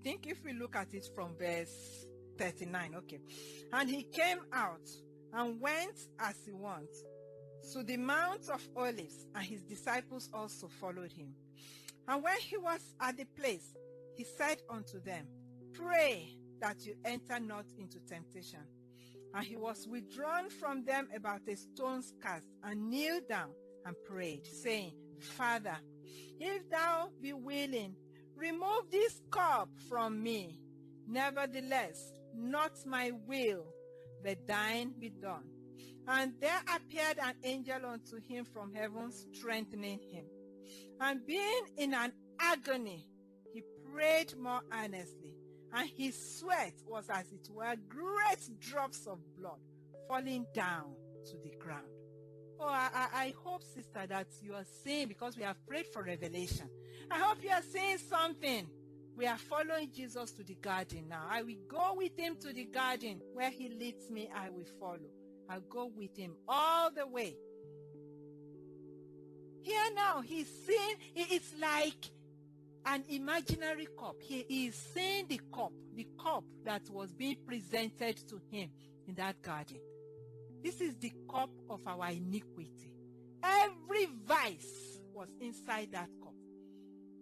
think if we look at it from verse 39, okay. And he came out and went as he went to the Mount of Olives, and his disciples also followed him. And when he was at the place, he said unto them, Pray that you enter not into temptation. And he was withdrawn from them about a stone's cast, and kneeled down and prayed, saying, Father, if thou be willing, remove this cup from me. Nevertheless, not my will, but thine be done. And there appeared an angel unto him from heaven, strengthening him. And being in an agony, he prayed more earnestly, and his sweat was as it were great drops of blood falling down to the ground. Oh, I hope, sister, that you are seeing, because we have prayed for revelation. I hope you are seeing something. We are following Jesus to the garden now. I will go with him to the garden. Where he leads me, I will follow. I'll go with him all the way. Here now, he's seeing, it's like an imaginary cup. He is seeing the cup that was being presented to him in that garden. This is the cup of our iniquity. Every vice was inside that cup.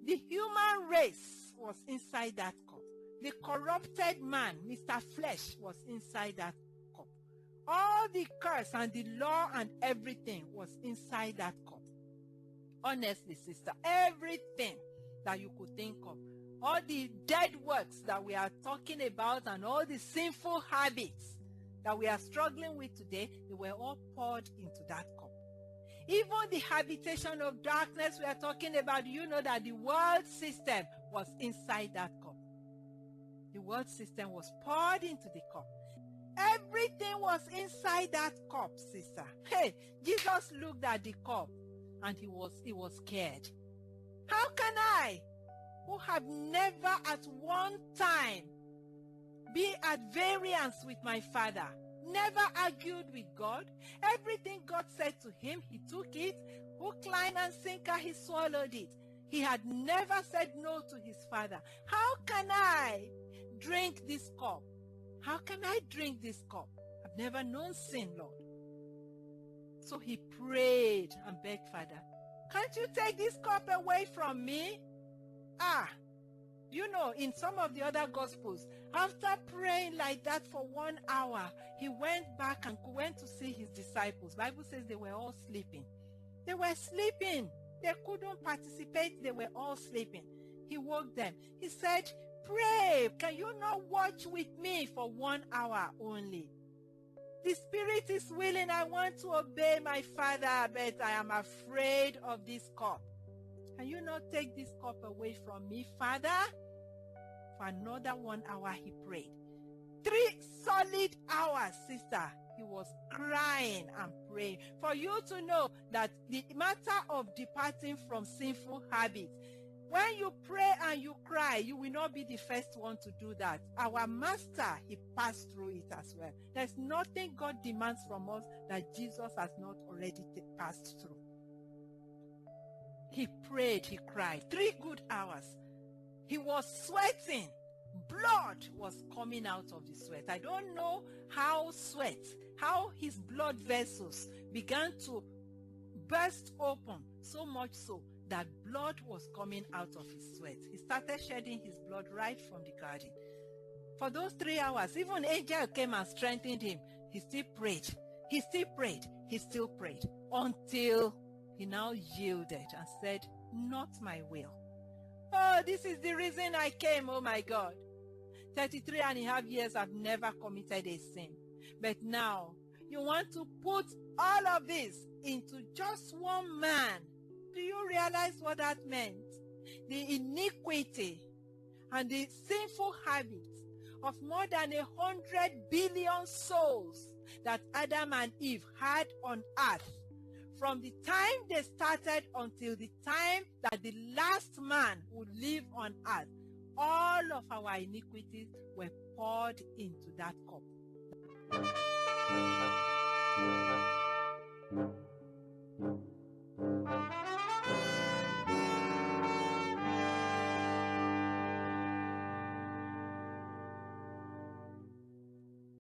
The human race was inside that cup. The corrupted man, Mr. Flesh, was inside that cup. All the curse and the law and everything was inside that cup. Honestly, sister, everything that you could think of, all the dead works that we are talking about and all the sinful habits that we are struggling with today, they were all poured into that cup. Even the habitation of darkness we are talking about, you know that the world system was inside that cup. The world system was poured into the cup. Everything was inside that cup, sister. Hey, Jesus looked at the cup and he was scared. How can I, who have never at one time be at variance with my Father, never argued with God, everything God said to him, he took it, hook, line, and sinker, he swallowed it. He had never said no to his Father. How can I drink this cup? How can I drink this cup? I've never known sin, Lord. So he prayed and begged, Father, can't you take this cup away from me? You know, in some of the other Gospels, after praying like that for 1 hour, he went back and went to see his disciples. Bible says they were all sleeping. They were sleeping. They couldn't participate. They were all sleeping. He woke them. He said, pray. Can you not watch with me for 1 hour only? The spirit is willing. I want to obey my Father, but I am afraid of this cup. Can you not take this cup away from me, Father? For another 1 hour he prayed. 3 solid hours, sister. He was crying and praying. For you to know that the matter of departing from sinful habits, when you pray and you cry, you will not be the first one to do that. Our master, he passed through it as well. There's nothing God demands from us that Jesus has not already passed through. He prayed, he cried. 3 good hours. He was sweating. Blood was coming out of the sweat. I don't know how his blood vessels began to burst open, so much so that blood was coming out of his sweat. He started shedding his blood right from the garden. For those 3 hours, even angel came and strengthened him. He still prayed. He still prayed. He still prayed until he now yielded and said, not my will. Oh, this is the reason I came, oh my God. 33 and a half years I've never committed a sin. But now, you want to put all of this into just one man. Do you realize what that meant? The iniquity and the sinful habits of more than 100 billion souls that Adam and Eve had on earth. From the time they started until the time that the last man would live on earth, all of our iniquities were poured into that cup.